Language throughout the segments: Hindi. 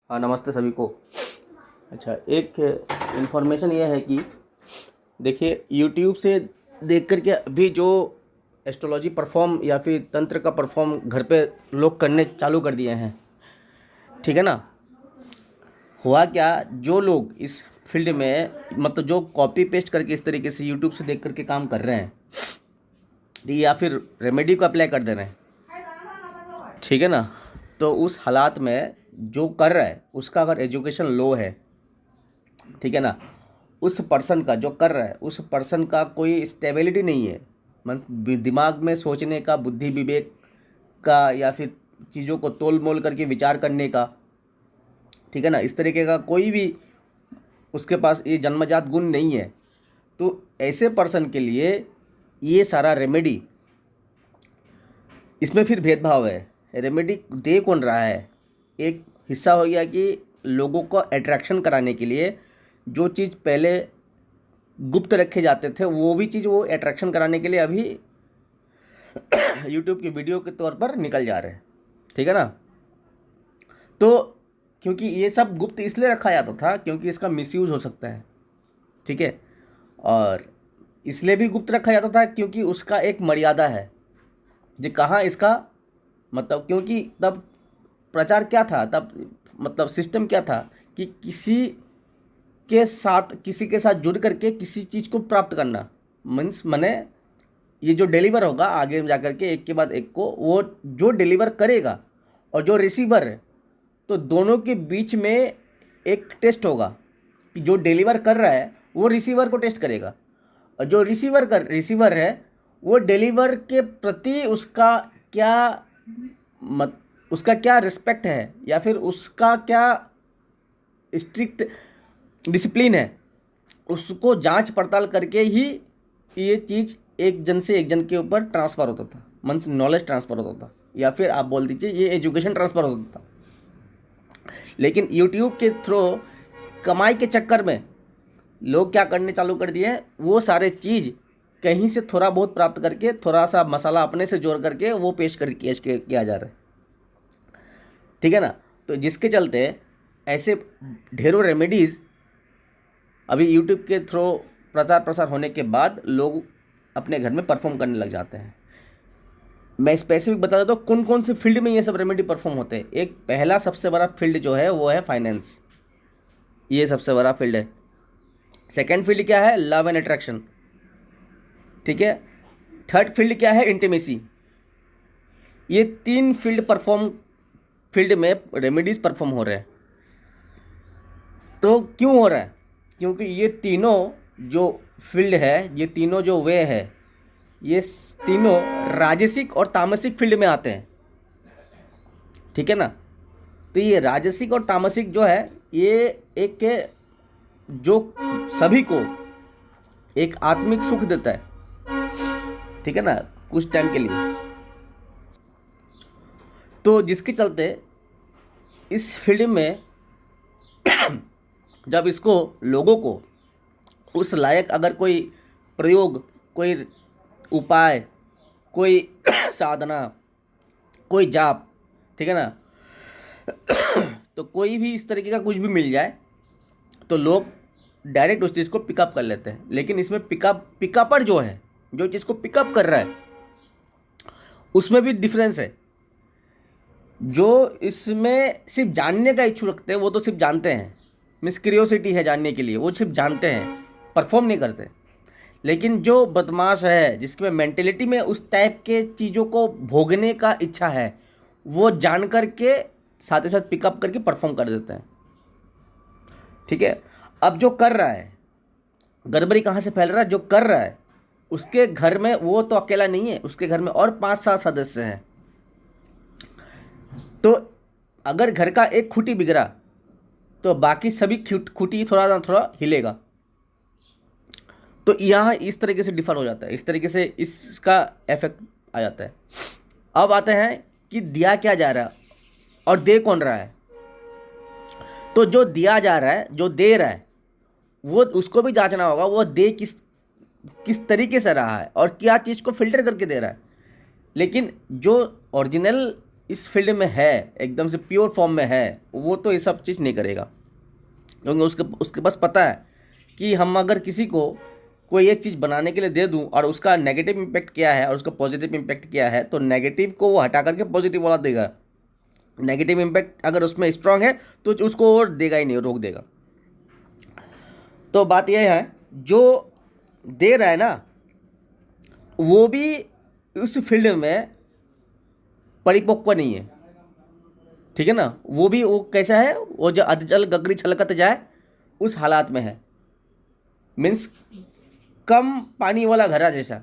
हाँ, नमस्ते सभी को। अच्छा, एक इन्फॉर्मेशन ये है कि देखिए यूट्यूब से देख कर के अभी जो एस्ट्रोलॉजी परफॉर्म या फिर तंत्र का परफॉर्म घर पे लोग करने चालू कर दिए हैं, ठीक है ना। हुआ क्या, जो लोग इस फील्ड में मतलब जो कॉपी पेस्ट करके इस तरीके से यूट्यूब से देख करके काम कर रहे हैं या फिर रेमेडी को अप्लाई कर दे रहे हैं, ठीक है ना। तो उस हालात में जो कर रहा है उसका अगर एजुकेशन लो है, ठीक है ना, उस पर्सन का जो कर रहा है उस पर्सन का कोई स्टेबिलिटी नहीं है, मन दिमाग में सोचने का, बुद्धि विवेक का या फिर चीज़ों को तोल मोल करके विचार करने का, ठीक है ना, इस तरीके का कोई भी उसके पास ये जन्मजात गुण नहीं है। तो ऐसे पर्सन के लिए ये सारा रेमेडी, इसमें फिर भेदभाव है। रेमेडी दे कौन रहा है? एक हिस्सा हो गया कि लोगों को अट्रैक्शन कराने के लिए जो चीज़ पहले गुप्त रखे जाते थे वो भी चीज़ वो अट्रैक्शन कराने के लिए अभी यूट्यूब की वीडियो के तौर पर निकल जा रहे हैं, ठीक है ना। तो क्योंकि ये सब गुप्त इसलिए रखा जाता था क्योंकि इसका मिसयूज़ हो सकता है, ठीक है, और इसलिए भी गुप्त रखा जाता था क्योंकि उसका एक मर्यादा है जो कहाँ इसका मतलब, क्योंकि तब प्रचार क्या था, तब मतलब सिस्टम क्या था कि किसी के साथ जुड़ करके किसी चीज़ को प्राप्त करना, मीन्स मने ये जो डिलीवर होगा आगे जा कर के एक के बाद एक को, वो जो डिलीवर करेगा और जो रिसीवर है, तो दोनों के बीच में एक टेस्ट होगा कि जो डिलीवर कर रहा है वो रिसीवर को टेस्ट करेगा और जो रिसीवर है वो डिलीवर के प्रति उसका क्या रिस्पेक्ट है या फिर उसका क्या स्ट्रिक्ट डिसिप्लिन है, उसको जांच पड़ताल करके ही ये चीज़ एक जन से एक जन के ऊपर ट्रांसफ़र होता था, मीन्स नॉलेज ट्रांसफ़र होता था या फिर आप बोल दीजिए ये एजुकेशन ट्रांसफ़र होता था। लेकिन यूट्यूब के थ्रू कमाई के चक्कर में लोग क्या करने चालू कर दिए हैं, वो सारे चीज़ कहीं से थोड़ा बहुत प्राप्त करके थोड़ा सा मसाला अपने से जोड़ करके वो पेश किया जा रहा है, ठीक है ना। तो जिसके चलते ऐसे ढेरों रेमेडीज़ अभी यूट्यूब के थ्रू प्रचार प्रसार होने के बाद लोग अपने घर में परफॉर्म करने लग जाते हैं। मैं स्पेसिफिक बता देता हूँ कौन कौन से फील्ड में ये सब रेमेडी परफॉर्म होते हैं। एक पहला सबसे बड़ा फील्ड जो है वो है फाइनेंस, ये सबसे बड़ा फील्ड है। सेकेंड फील्ड क्या है? लव एंड अट्रैक्शन, ठीक है। थर्ड फील्ड क्या है? इंटीमेसी। ये तीन फील्ड में रेमेडीज परफॉर्म हो रहे हैं। तो क्यों हो रहा है? क्योंकि ये तीनों जो फील्ड है, ये तीनों जो वे है, ये तीनों राजसिक और तामसिक फील्ड में आते हैं, ठीक है ना। तो ये राजसिक और तामसिक जो है ये एक जो सभी को एक आत्मिक सुख देता है, ठीक है ना, कुछ टाइम के लिए। तो जिसके चलते इस फील्ड में जब इसको लोगों को उस लायक अगर कोई प्रयोग, कोई उपाय, कोई साधना, कोई जाप, ठीक है ना, तो कोई भी इस तरीके का कुछ भी मिल जाए तो लोग डायरेक्ट उस चीज़ को पिकअप कर लेते हैं। लेकिन इसमें पिकअपर जो है, जो चीज़ को पिकअप कर रहा है, उसमें भी डिफरेंस है। जो इसमें सिर्फ जानने का इच्छुक रखते हैं वो तो सिर्फ जानते हैं, मीन्स क्यूरियोसिटी है जानने के लिए, वो सिर्फ जानते हैं, परफॉर्म नहीं करते। लेकिन जो बदमाश है, जिसमें मेंटेलिटी में उस टाइप के चीज़ों को भोगने का इच्छा है, वो जान करके साथ ही साथ पिकअप करके परफॉर्म कर देते हैं, ठीक है। अब जो कर रहा है, गड़बड़ी कहाँ से फैल रहा है? जो कर रहा है उसके घर में वो तो अकेला नहीं है, उसके घर में और 5-7 सदस्य हैं। तो अगर घर का एक खूंटी बिगड़ा तो बाकी सभी खूंटी थोड़ा ना थोड़ा हिलेगा। तो यहाँ इस तरीके से डिफर हो जाता है, इस तरीके से इसका इफेक्ट आ जाता है। अब आते हैं कि दिया क्या जा रहा है और दे कौन रहा है। तो जो दिया जा रहा है, जो दे रहा है, वो उसको भी जांचना होगा वो दे किस तरीके से रहा है और क्या चीज़ को फिल्टर करके दे रहा है। लेकिन जो ओरिजिनल इस फील्ड में है, एकदम से प्योर फॉर्म में है, वो तो ये सब चीज़ नहीं करेगा, क्योंकि उसके उसके पास पता है कि हम अगर किसी को कोई एक चीज़ बनाने के लिए दे दूं और उसका नेगेटिव इम्पैक्ट क्या है और उसका पॉजिटिव इम्पैक्ट क्या है, तो नेगेटिव को वो हटा करके पॉजिटिव वाला देगा। नेगेटिव इम्पैक्ट अगर उसमें स्ट्रांग है तो उसको और देगा ही नहीं, रोक देगा। तो बात यह है, जो दे रहा है ना वो भी उस फील्ड में परिपक्व नहीं है, ठीक है ना। वो भी वो कैसा है, वो जो अधजल गगरी छलकत जाए उस हालात में है, मीन्स कम पानी वाला घड़ा जैसा,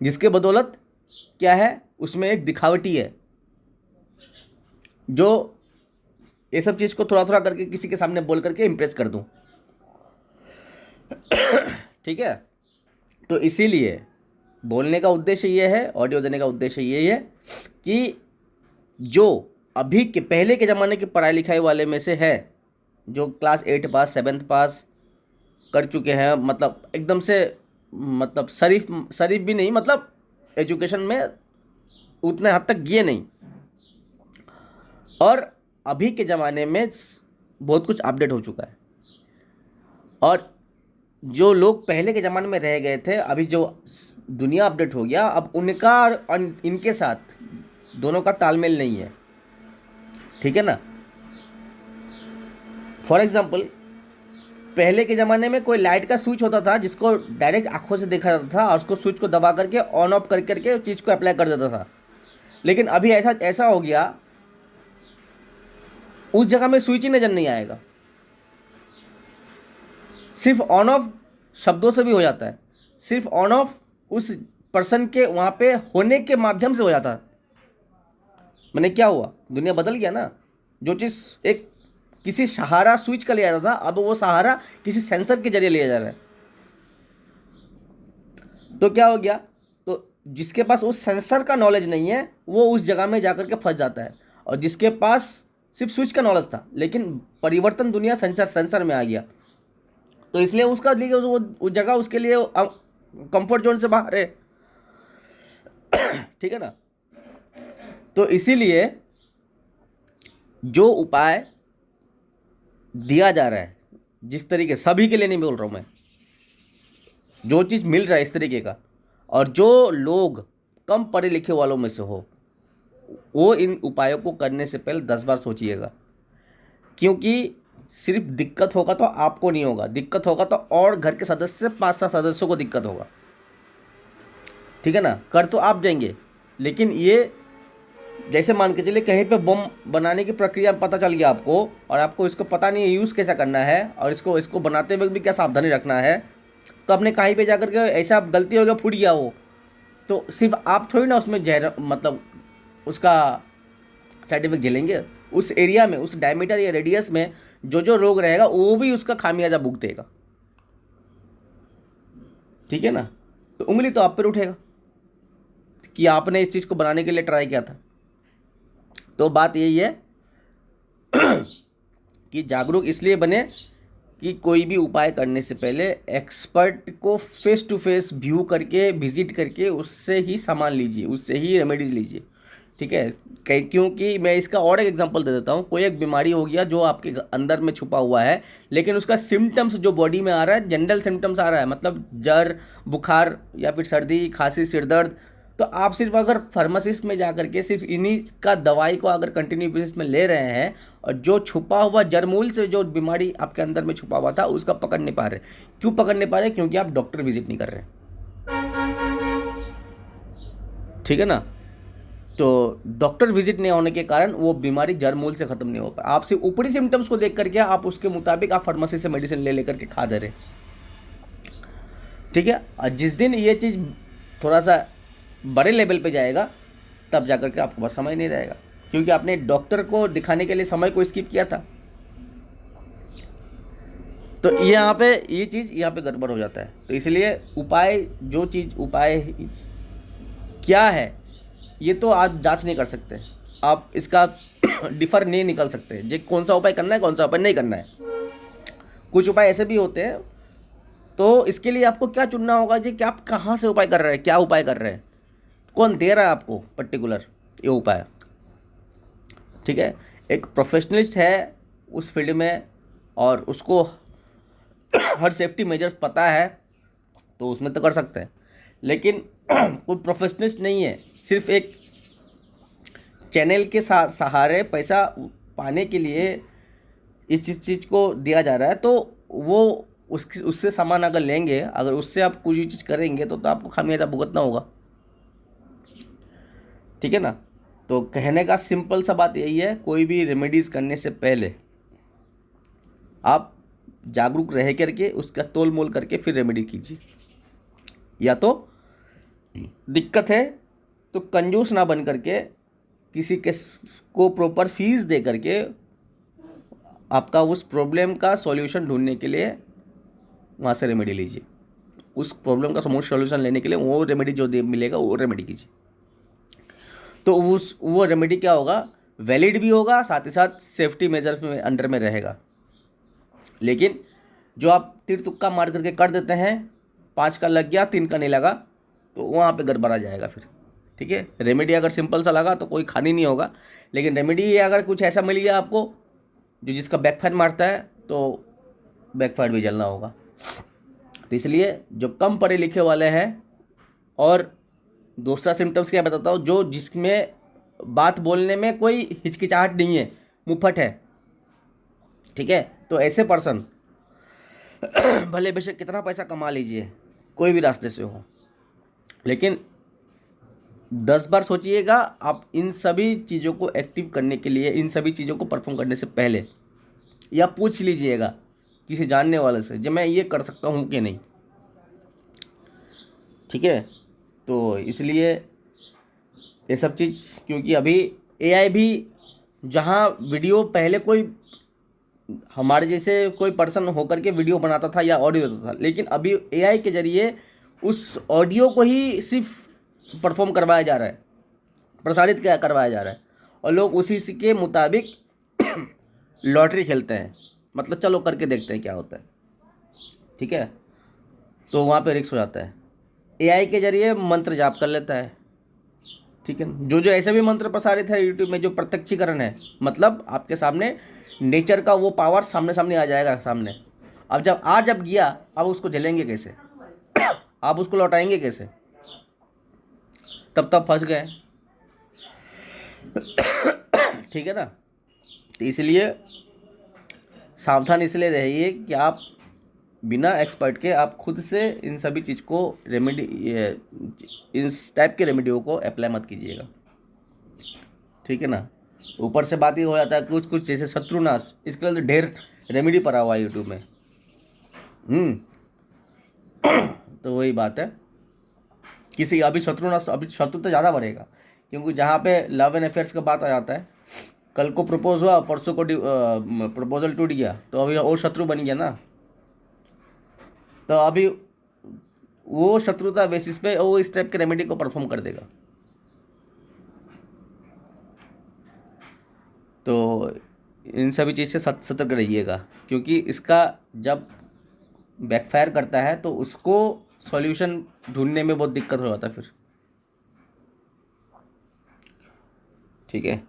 जिसके बदौलत क्या है, उसमें एक दिखावटी है, जो ये सब चीज़ को थोड़ा थोड़ा करके किसी के सामने बोल करके इम्प्रेस कर दूं, ठीक है। तो इसीलिए बोलने का उद्देश्य ये है, ऑडियो देने का उद्देश्य ये है कि जो अभी के पहले के ज़माने के पढ़ाई लिखाई वाले में से है, जो क्लास 8 पास 7th पास कर चुके हैं, मतलब एकदम से, मतलब शरीफ भी नहीं, मतलब एजुकेशन में उतने हद तक गए नहीं, और अभी के ज़माने में बहुत कुछ अपडेट हो चुका है, और जो लोग पहले के ज़माने में रह गए थे, अभी जो दुनिया अपडेट हो गया, अब उनका और इनके साथ दोनों का तालमेल नहीं है, ठीक है ना। फॉर एग्जाम्पल, पहले के ज़माने में कोई लाइट का स्विच होता था जिसको डायरेक्ट आंखों से देखा जाता था, और उसको स्विच को दबा करके ऑन ऑफ कर करके उस चीज़ को अप्लाई कर देता था। लेकिन अभी ऐसा हो गया, उस जगह में स्विच ही नज़र नहीं आएगा, सिर्फ ऑन ऑफ शब्दों से भी हो जाता है, सिर्फ ऑन ऑफ उस पर्सन के वहाँ पे होने के माध्यम से हो जाता है। मैंने क्या हुआ, दुनिया बदल गया ना। जो चीज़ एक किसी सहारा स्विच का लिया जाता था, अब वो सहारा किसी सेंसर के जरिए लिया जा रहा है। तो क्या हो गया, तो जिसके पास उस सेंसर का नॉलेज नहीं है वो उस जगह में जाकर के फंस जाता है, और जिसके पास सिर्फ स्विच का नॉलेज था, लेकिन परिवर्तन दुनिया सेंसर में आ गया, तो इसलिए उसका लिए उस जगह उसके लिए कंफर्ट जोन से बाहर है, ठीक है ना। तो इसीलिए जो उपाय दिया जा रहा है, जिस तरीके, सभी के लिए नहीं बोल रहा हूँ मैं, जो चीज़ मिल रहा है इस तरीके का, और जो लोग कम पढ़े लिखे वालों में से हो, वो इन उपायों को करने से पहले 10 बार सोचिएगा, क्योंकि सिर्फ दिक्कत होगा तो आपको नहीं होगा, दिक्कत होगा तो और घर के सदस्य 5-7 सदस्यों को दिक्कत होगा, ठीक है ना। कर तो आप जाएंगे, लेकिन ये जैसे मान के चलिए कहीं पे बम बनाने की प्रक्रिया पता चल गया आपको, और आपको इसको पता नहीं है यूज़ कैसा करना है, और इसको बनाते वक्त भी क्या सावधानी रखना है, तो अपने कहीं पे जाकर के ऐसा गलती हो गया, फूट गया वो, तो सिर्फ आप थोड़ी ना उसमें जहर, मतलब उसका साइड इफेक्ट झेलेंगे। उस एरिया में, उस डायमीटर या रेडियस में जो रोग रहेगा वो भी उसका खामियाजा भुगतेगा, ठीक है ना। तो उंगली तो आप पर उठेगा कि आपने इस चीज़ को बनाने के लिए ट्राई किया था। तो बात यही है कि जागरूक इसलिए बने कि कोई भी उपाय करने से पहले एक्सपर्ट को फेस टू फेस व्यू करके, विजिट करके उससे ही सामान लीजिए, उससे ही रेमेडीज लीजिए, ठीक है। क्योंकि मैं इसका और एक एग्जांपल दे देता हूँ। कोई एक बीमारी हो गया जो आपके अंदर में छुपा हुआ है, लेकिन उसका सिम्टम्स जो बॉडी में आ रहा है, जनरल सिम्टम्स आ रहा है, मतलब जर, बुखार या फिर सर्दी, खांसी, सिर दर्द, तो आप सिर्फ अगर फार्मासिस्ट में जा करके सिर्फ इन्हीं का दवाई को अगर कंटिन्यू बेसिस में ले रहे हैं, और जो छुपा हुआ जरमूल से जो बीमारी आपके अंदर में छुपा हुआ था उसका पकड़ नहीं पा रहे। क्यों पकड़ नहीं पा रहे? क्योंकि आप डॉक्टर विजिट नहीं कर रहे, ठीक है ना। तो डॉक्टर विजिट नहीं होने के कारण वो बीमारी जड़मूल से खत्म नहीं हो पाए। आप सिर्फ ऊपरी सिम्टम्स को देख करके आप उसके मुताबिक आप फार्मेसी से मेडिसिन ले लेकर के खा दे रहे, ठीक है। और जिस दिन ये चीज़ थोड़ा सा बड़े लेवल पे जाएगा तब जाकर के आपके पास समय नहीं रहेगा, क्योंकि आपने डॉक्टर को दिखाने के लिए समय को स्किप किया था। तो यहाँ पे ये चीज़ यहाँ पे गड़बड़ हो जाता है। तो इसलिए उपाय, जो चीज़ उपाय क्या है ये तो आप जांच नहीं कर सकते, आप इसका डिफर नहीं निकल सकते जे कौन सा उपाय करना है, कौन सा उपाय नहीं करना है। कुछ उपाय ऐसे भी होते हैं, तो इसके लिए आपको क्या चुनना होगा जी कि आप कहाँ से उपाय कर रहे हैं, क्या उपाय कर रहे हैं। कौन दे रहा है आपको पर्टिकुलर ये उपाय? ठीक है, एक प्रोफेशनलिस्ट है उस फील्ड में और उसको हर सेफ्टी मेजर्स पता है तो उसमें तो कर सकते हैं, लेकिन कोई प्रोफेशनलिस्ट नहीं है, सिर्फ एक चैनल के सहारे पैसा पाने के लिए इस चीज़ को दिया जा रहा है, तो वो उससे सामान अगर लेंगे, अगर उससे आप कुछ भी चीज़ करेंगे तो आपको खामियाजा भुगतना होगा। ठीक है ना? तो कहने का सिंपल सा बात यही है, कोई भी रेमेडीज़ करने से पहले आप जागरूक रह करके उसका तोल मोल करके फिर रेमेडी कीजिए। या तो दिक्कत है तो कंजूस ना बन करके किसी के को प्रॉपर फीस दे करके आपका उस प्रॉब्लम का सॉल्यूशन ढूंढने के लिए वहाँ से रेमेडी लीजिए। उस प्रॉब्लम का सॉल्यूशन लेने के लिए वो रेमेडी जो मिलेगा वो रेमेडी कीजिए, तो वो रेमेडी क्या होगा, वैलिड भी होगा, साथ ही साथ सेफ्टी मेजर्स में अंडर में रहेगा। लेकिन जो आप तीर तुक्का मार करके कर देते हैं, 5 का लग गया 3 का नहीं लगा, तो वहाँ पे गड़बड़ा जाएगा फिर। ठीक है, रेमेडी अगर सिंपल सा लगा तो कोई खानी नहीं होगा, लेकिन रेमेडी अगर कुछ ऐसा मिल गया आपको जो जिसका बैकफायर मारता है तो बैकफायर भी जलना होगा। तो इसलिए जो कम पढ़े लिखे वाले हैं, और दूसरा सिम्टम्स क्या बताता हूँ, जो जिसमें बात बोलने में कोई हिचकिचाहट नहीं है, मुफ्फट है, ठीक है, तो ऐसे पर्सन भले बेशक कितना पैसा कमा लीजिए कोई भी रास्ते से हो, लेकिन 10 बार सोचिएगा आप इन सभी चीज़ों को एक्टिव करने के लिए, इन सभी चीज़ों को परफॉर्म करने से पहले, या पूछ लीजिएगा किसी जानने वाले से जब मैं ये कर सकता हूँ कि नहीं। ठीक है, तो इसलिए ये सब चीज़, क्योंकि अभी एआई भी, जहाँ वीडियो पहले कोई हमारे जैसे कोई पर्सन होकर के वीडियो बनाता था या ऑडियो देता था, लेकिन अभी एआई के ज़रिए उस ऑडियो को ही सिर्फ परफॉर्म करवाया जा रहा है, प्रसारित करवाया जा रहा है, और लोग उसी के मुताबिक लॉटरी खेलते हैं, मतलब चलो करके देखते हैं क्या होता है। ठीक है, तो वहाँ पे रिस्क हो जाता है। एआई के ज़रिए मंत्र जाप कर लेता है। ठीक है, जो जो ऐसे भी मंत्र प्रसारित है यूट्यूब में, जो प्रत्यक्षीकरण है, मतलब आपके सामने नेचर का वो पावर सामने सामने आ जाएगा सामने। अब जब गया, अब उसको झेलेंगे कैसे, आप उसको लौटाएंगे कैसे, तब फंस गए। ठीक है ना? तो इसलिए सावधान इसलिए रहिए कि आप बिना एक्सपर्ट के आप खुद से इन सभी चीज़ को रेमेडी, इस टाइप के रेमेडियो को अप्लाई मत कीजिएगा। ठीक है ना? ऊपर से बात ही हो जाता है कुछ जैसे शत्रुनाश, इसके लिए ढेर रेमेडी पड़ा हुआ है यूट्यूब में। तो वही बात है, किसी अभी शत्रु तो ज़्यादा बढ़ेगा, क्योंकि जहाँ पे लव एंड अफेयर्स का बात आ जाता है, कल को प्रपोज हुआ, परसों को प्रपोजल टूट गया, तो अभी और शत्रु बन गया ना। तो अभी वो शत्रुता बेसिस पे वो इस टाइप के रेमेडी को परफॉर्म कर देगा। तो इन सभी चीज़ से सतर्क रहिएगा, क्योंकि इसका जब बैकफायर करता है तो उसको सॉल्यूशन ढूंढने में बहुत दिक्कत हो जाता है फिर। ठीक है।